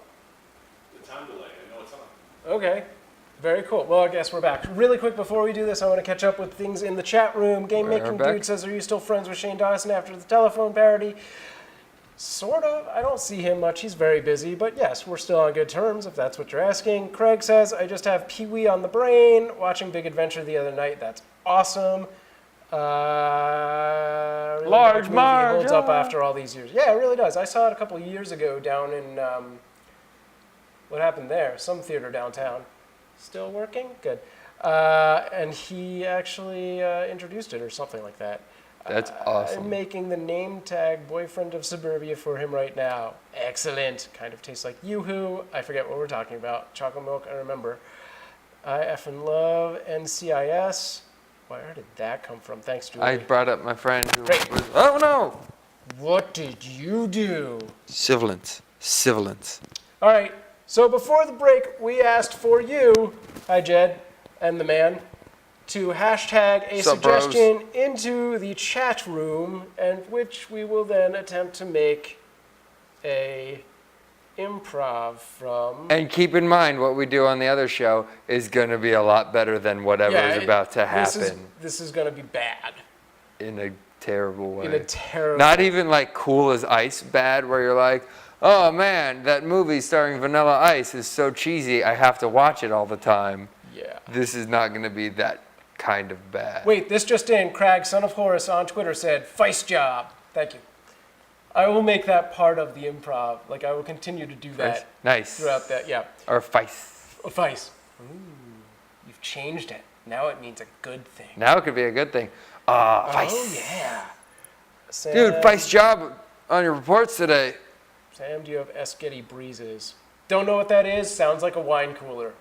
The time delay, I know it's on. Okay. Very cool. Well, I guess we're back. Really quick before we do this, I want to catch up with things in the chat room. Game We're Making back. Dude says, are you still friends with Shane Dawson after the telephone parody? Sort of. I don't see him much. He's very busy. But yes, we're still on good terms, if that's what you're asking. Craig says, I just have Pee-wee on the brain. Watching Big Adventure the other night. That's awesome. Really Large movie Marge, holds up after all these years. Yeah, it really does. I saw it a couple of years ago down in, what happened there? Some theater downtown. Still working? Good. And he actually introduced it or something like that. That's I'm awesome. making the name tag Boyfriend of Suburbia for him right now. Excellent. Kind of tastes like Yoo-hoo. I forget what we're talking about. Chocolate milk, I remember. I effing love NCIS. Where did that come from? Thanks, Julie. I brought up my friend who Great. was, oh no! What did you do? Sibilance. All right. So before the break, we asked for you, hi Jed, and the man, to hashtag a Sup, bros? suggestion into the chat room, and which we will then attempt to make a improv from. And keep in mind, what we do on the other show is going to be a lot better than whatever is about to happen This is going to be bad. in a terrible way. In a terrible. Not even like Cool as Ice bad, where you're like, oh man, that movie starring Vanilla Ice is so cheesy, I have to watch it all the time. Yeah. This is not going to be that kind of bad. Wait, this just in. Crag, son of Horus, on Twitter said, "Feist job." Thank you. I will make that part of the improv. Like, I will continue to do that Nice. throughout that. Yeah. Or Feist. Oh, Feist. Ooh, you've changed it. Now it means a good thing. Now it could be a good thing. Ah, Feist. Oh, yeah. Sam, Dude, Feist job on your reports today. Sam, do you have Esketti breezes? Don't know what that is. Sounds like a wine cooler.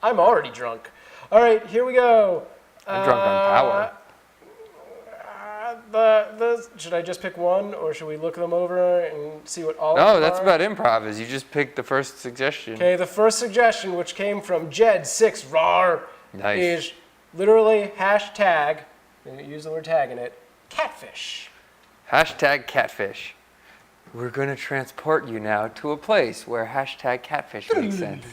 I'm already drunk. All right, here we go. I'm drunk on power. Should I just pick one, or should we look them over and see what all of No, them that's are? about improv, is you just pick the first suggestion. Okay, the first suggestion, which came from Jed6RAR, Nice. is literally hashtag, and use the word tag in it, catfish. Hashtag catfish. We're going to transport you now to a place where hashtag catfish makes sense.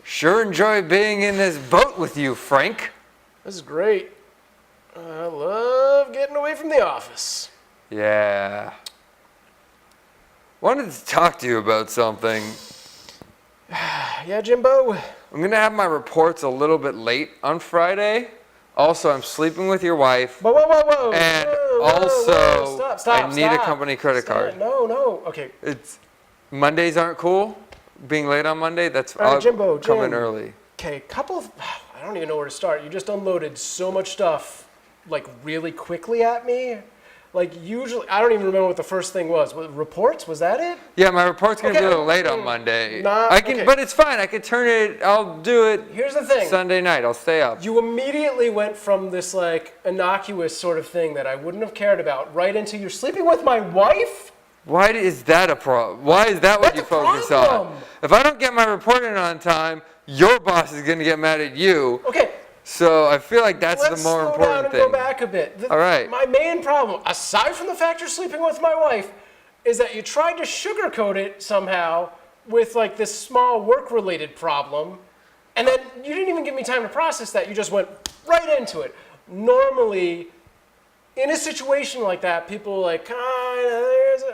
Sure enjoy being in this boat with you, Frank. This is great. I love getting away from the office. Yeah. Wanted to talk to you about something. Yeah, Jimbo? I'm going to have my reports a little bit late on Friday. Also, I'm sleeping with your wife. Whoa, whoa, whoa, whoa. And whoa, whoa, also, whoa. Stop, I need a company credit Stop. card. No. Okay. It's Mondays aren't cool. Being late on Monday, that's All right, Jimbo, coming Jim. early. Okay, I don't even know where to start. You just unloaded so much stuff, like, really quickly at me. Like, usually, I don't even remember what the first thing was. Reports? Was that it? Yeah, my report's gonna be Okay. a little late on Monday. Nah, I can, okay. but it's fine. I could turn it. I'll do it Here's the thing. Sunday night. I'll stay up. You immediately went from this, like, innocuous sort of thing that I wouldn't have cared about right into you're sleeping with my wife? Why is that a problem? Why is that what That's you a focus problem. on? If I don't get my report in on time, your boss is gonna get mad at you. Okay, So I feel like that's let's the more slow down important and thing. go back a bit. All right. My main problem, aside from the fact you're sleeping with my wife, is that you tried to sugarcoat it somehow with like this small work-related problem, and then you didn't even give me time to process that. You just went right into it. Normally, in a situation like that, people like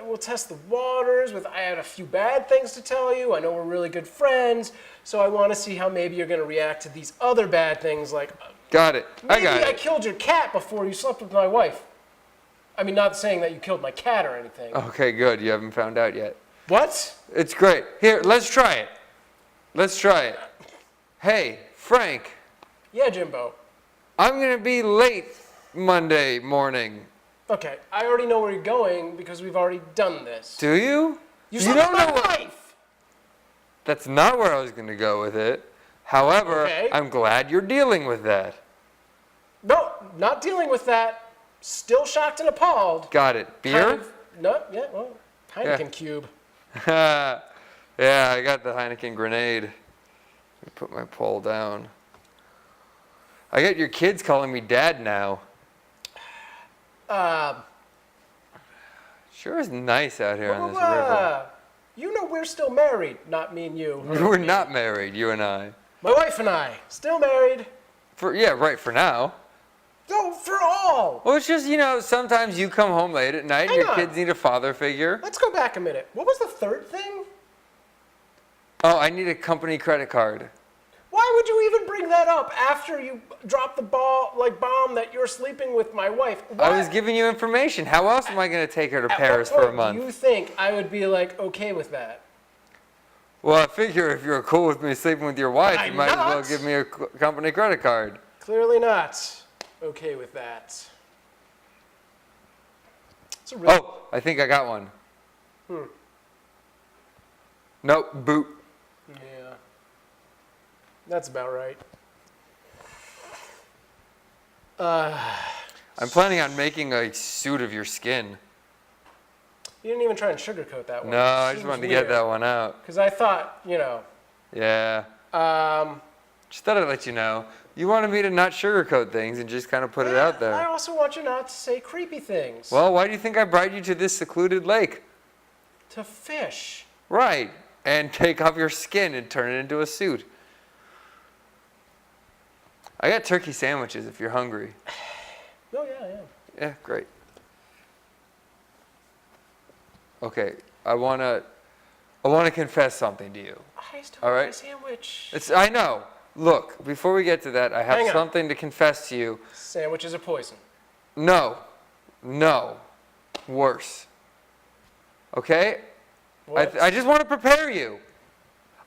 we'll test the waters. I had a few bad things to tell you. I know we're really good friends, so I want to see how maybe you're going to react to these other bad things. Like Got it. I maybe got I it. killed your cat before you slept with my wife. I mean, not saying that you killed my cat or anything. Okay, good. You haven't found out yet. What? It's great. Here, let's try it. Let's try it. Hey, Frank, Yeah, Jimbo. I'm gonna be late Monday morning. Okay, I already know where you're going because we've already done this. Do you? You slept with my what- wife. That's not where I was gonna go with it. However, Okay. I'm glad you're dealing with that. No, not dealing with that. Still shocked and appalled. Got it. Beer? Kind of- no, yeah, well, Heineken cube. Yeah, I got the Heineken grenade. Let me put my pole down. I got your kids calling me dad now. Sure is nice out here on this river. You know we're still married, not me and you. We're not married, you and I. My wife and I, still married. Yeah, right, for now. No, for all. Well, it's just, sometimes you come home late at night and your kids need a father figure. Let's go back a minute. What was the third thing? Oh, I need a company credit card. Why would you even bring that up after you dropped the bomb that you're sleeping with my wife? What? I was giving you information. How else am I going to take her to At Paris what for a point month? do you think I would be okay with that? Well, I figure if you're cool with me sleeping with your wife, you I'm might as well not. give me a company credit card. Clearly not okay with that. It's a really Oh, I think I got one. Nope, boot. Yeah. That's about right. I'm planning on making a suit of your skin. You didn't even try and sugarcoat that one. No, I just wanted to get that one out. Because I thought, Yeah. Just thought I'd let you know. You wanted me to not sugarcoat things and just kind of put it out I there. also want you not to say creepy things. Well, why do you think I brought you to this secluded lake? To fish. Right. And take off your skin and turn it into a suit. I got turkey sandwiches if you're hungry. Oh, yeah. Yeah, great. Okay, I wanna confess something to you. I still All want right. my sandwich. I know. Look, before we get to that, I have Hang on. something to confess to you. Sandwiches are poison. No. Worse. Okay? What? I just want to prepare you.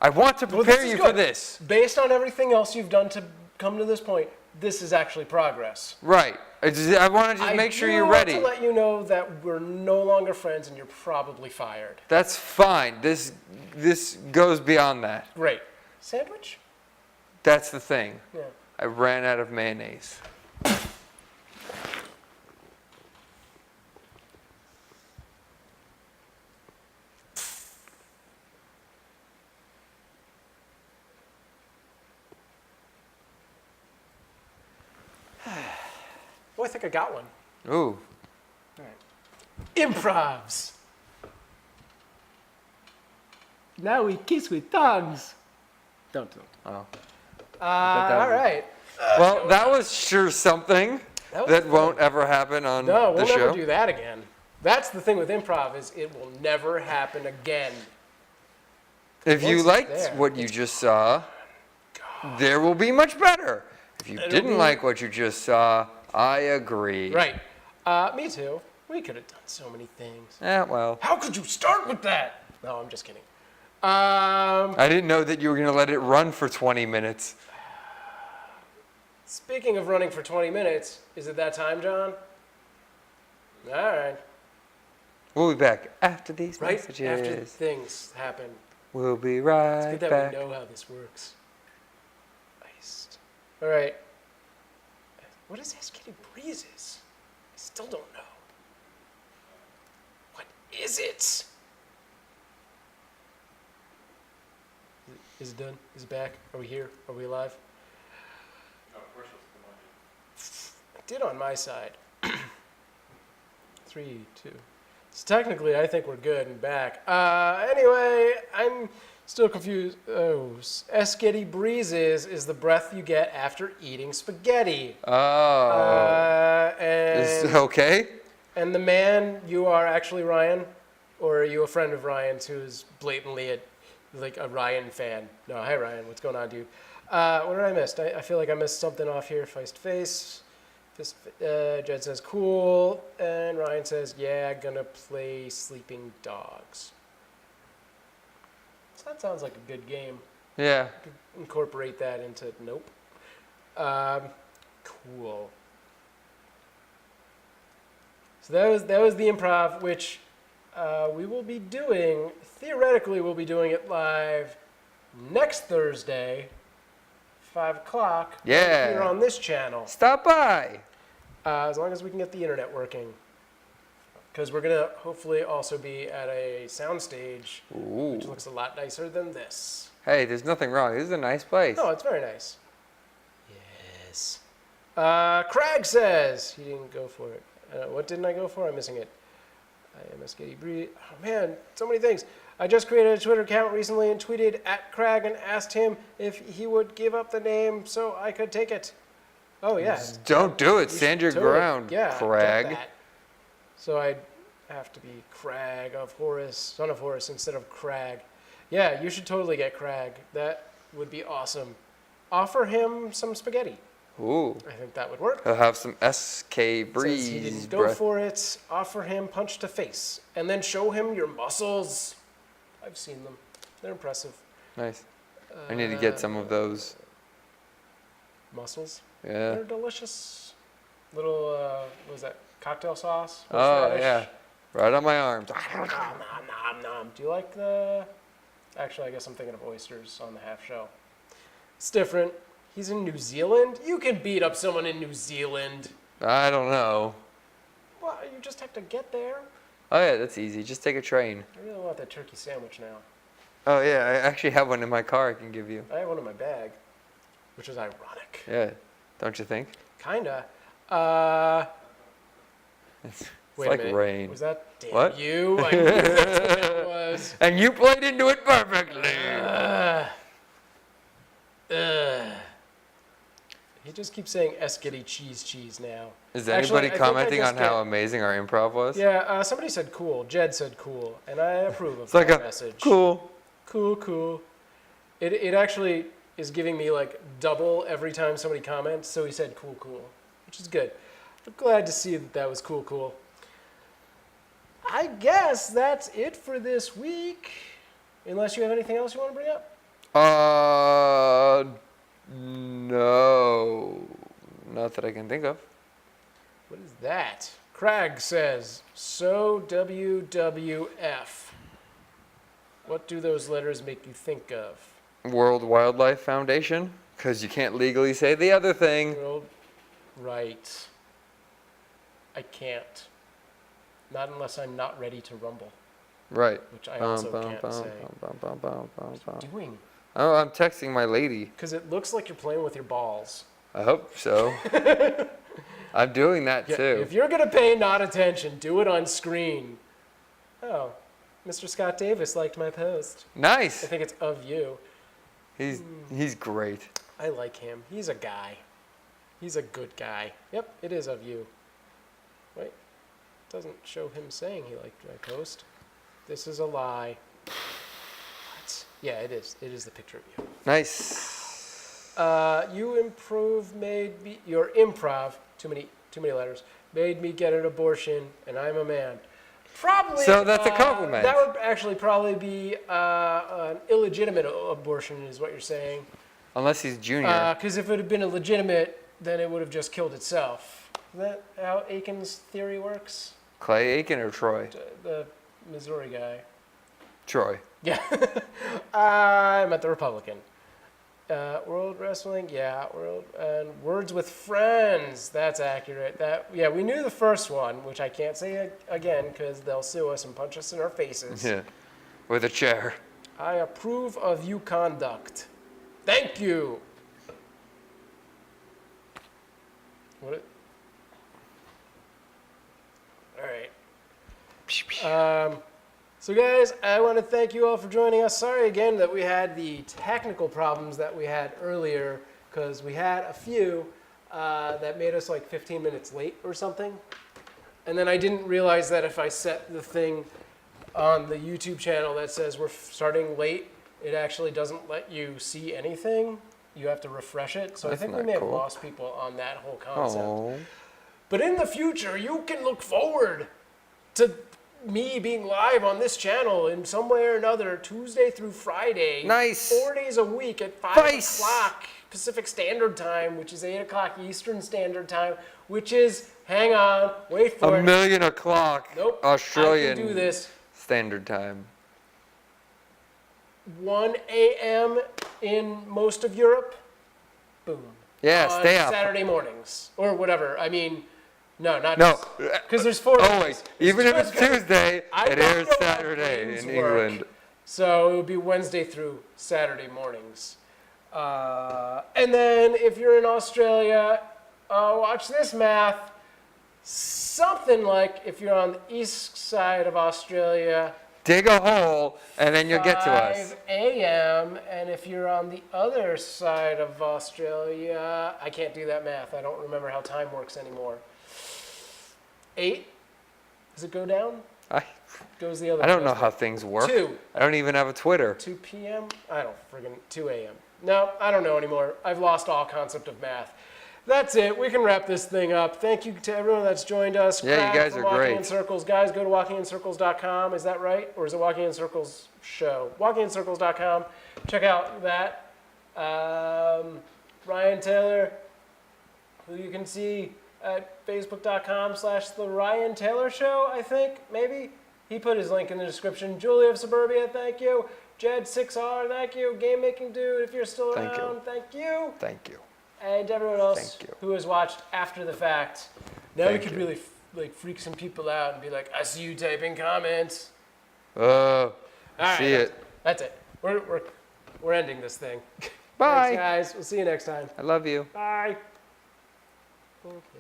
I want to Well, prepare is you good. for this. Based on everything else you've done to come to this point, this is actually progress. Right. I want to just make sure you're ready. I want to let you know that we're no longer friends and you're probably fired. That's fine. This goes beyond that. Great. Sandwich? That's the thing. Yeah. I ran out of mayonnaise. Oh, I think I got one. Ooh. All right. Improvs. Now we kiss with tongues. Don't. Oh. All right. Well, that was sure something That was that fun. won't ever happen on No, the we'll show. never do that again. That's the thing with improv is it will never happen again. If Once you it's liked there, what you just saw, there will be much better. If you It'll didn't be- like what you just saw, I agree. Right. Me too. We could have done so many things. Yeah, well, How could you start with that? No, I'm just kidding. I didn't know that you were going to let it run for 20 minutes. Speaking of running for 20 minutes, is it that time, John? All right. We'll be back after these Right messages. after things happen. We'll be It's right good that back. we know how this works. Nice. All right. What is Escading Breezes? I still don't know. What is it? Is it done? Is it back? Are we here? Are we alive? No, of course it's the money. I did on my side. 3, 2. So technically, I think we're good and back. Anyway, I'm still confused. Oh, Escading Breezes is the breath you get after eating spaghetti. Oh. Is And, okay? and the man, you are actually Ryan? Or are you a friend of Ryan's who is blatantly a Ryan fan? No, hi Ryan, what's going on, dude? What did I miss? I feel like I missed something off here. Face to face. Jed says cool, and Ryan says, yeah, gonna play Sleeping Dogs. So that sounds like a good game. Yeah. Incorporate that into nope. Cool. So that was the improv, which we will be doing. Theoretically, we'll be doing it live next Thursday, 5 o'clock. Yeah. Here on this channel, Stop by. as long as we can get the internet working. Because we're gonna hopefully also be at a soundstage, Ooh. which looks a lot nicer than this. Hey, there's nothing wrong. This is a nice place. Oh, it's very nice. Yes. Craig says he didn't go for it. What didn't I go for? I'm missing it. IMSKD Breed. Oh man, so many things. I just created a Twitter account recently and tweeted at Craig and asked him if he would give up the name so I could take it. Oh yeah. Don't do it. You Stand your should totally- ground, yeah, get Craig. that. So I'd have to be Crag of Horus, son of Horus, instead of Crag. Yeah, you should totally get Crag. That would be awesome. Offer him some spaghetti. Ooh. I think that would work. He'll have some SK Breeze. Says he didn't go breath. for it. Offer him punch to face, and then show him your muscles. I've seen them. They're impressive. Nice. I need to get some of those. Muscles. Yeah. They're delicious. Little, what was that? Cocktail sauce? Oh, Horseradish? yeah. Right on my arms. Nom, nom, nom, nom. Do you like the... Actually, I guess I'm thinking of oysters on the half shell. It's different. He's in New Zealand? You can beat up someone in New Zealand. I don't know. Well, you just have to get there. Oh, yeah, that's easy. Just take a train. I really want that turkey sandwich now. Oh, yeah, I actually have one in my car I can give you. I have one in my bag, which is ironic. Yeah, don't you think? Kinda. It's Wait like a minute. rain. Was that damn What? you? I knew that's what that was. And you played into it perfectly. He just keeps saying Eskitty cheese now. Is Actually, anybody I think I commenting just on how get- amazing our improv was? Yeah, somebody said cool. Jed said cool, and I approve of It's like that a message. cool. Cool. It actually is giving me like double every time somebody comments, so he said cool, which is good. I'm glad to see that that was cool. I guess that's it for this week. Unless you have anything else you want to bring up? No. Not that I can think of. What is that? Craig says, so WWF. What do those letters make you think of? World Wildlife Foundation, because you can't legally say the other thing. World, right. I can't. Not unless I'm not ready to rumble, Right. which I also can't say. Doing? Oh, I'm texting my lady. Because it looks like you're playing with your balls. I hope so. I'm doing that Yeah, too. if you're going to pay not attention, do it on screen. Oh, Mr. Scott Davis liked my post. I Nice. think it's of you. He's great. I like him. He's a guy. He's a good guy. Yep, it is of you. Wait, it doesn't show him saying he liked my post. This is a lie. What? Yeah, it is. It is the picture of you. Nice. Your improv, too many letters, made me get an abortion, and I'm a man. Probably. So that's a compliment. That would actually probably be an illegitimate abortion, is what you're saying. Unless he's junior. Because if it had been illegitimate, then it would have just killed itself. Is that how Aiken's theory works? Clay Aiken or Troy? The Missouri guy. Troy. Yeah. I meant the Republican. World Wrestling, yeah. Words with Friends, that's accurate. Yeah, we knew the first one, which I can't say again because they'll sue us and punch us in our faces. Yeah. With a chair. I approve of you conduct. Thank you. What? All right. So guys, I want to thank you all for joining us. Sorry again that we had the technical problems that we had earlier, because we had a few that made us like 15 minutes late or something. And then I didn't realize that if I set the thing on the YouTube channel that says we're starting late, it actually doesn't let you see anything. You have to refresh it. So That's I think we not may have cool. lost people on that whole concept. Oh. But in the future, you can look forward to me being live on this channel in some way or another, Tuesday through Friday. Nice. 4 days a week at 5 Nice. o'clock Pacific Standard Time, which is 8 o'clock Eastern Standard Time, which is, hang on, wait for it. 1,000,000 o'clock. Nope, Australian I can do this. Standard Time. 1 a.m. in most of Europe. Boom. Yeah, on stay up. Saturday mornings. Or whatever. I mean, no, not No. because there's 4 days. Always. Even if it's Tuesday, I it don't airs know how Saturday things in work. England. So it would be Wednesday through Saturday mornings. And then if you're in Australia, watch this math. Something like if you're on the east side of Australia, Dig a hole, and then you'll get to us. 5 a.m. And if you're on the other side of Australia, I can't do that math. I don't remember how time works anymore. 8? Does it go down? Goes the other. I don't know how things work. 2. I don't even have a Twitter. 2 p.m.? I don't friggin' 2 a.m. No, I don't know anymore. I've lost all concept of math. That's it. We can wrap this thing up. Thank you to everyone that's joined us. Yeah, you Crab guys from are Walking great. in Circles. Guys, go to walkingincircles.com. Is that right? Or is it Walking in Circles show? Walkingincircles.com. Check out that. Ryan Taylor, who you can see at facebook.com/The Ryan Taylor Show, I think, maybe. He put his link in the description. Julia of Suburbia, thank you. Jed6R, thank you. Game Making Dude, if you're still Thank you. around, thank you. Thank you. And everyone else Thank you. who has watched after the fact. Now we Thank could you. really freak some people out and be like, I see you typing comments. Oh, All right, see it. That's it. We're ending this thing. Bye. Thanks, guys. We'll see you next time. I love you. Bye. Okay.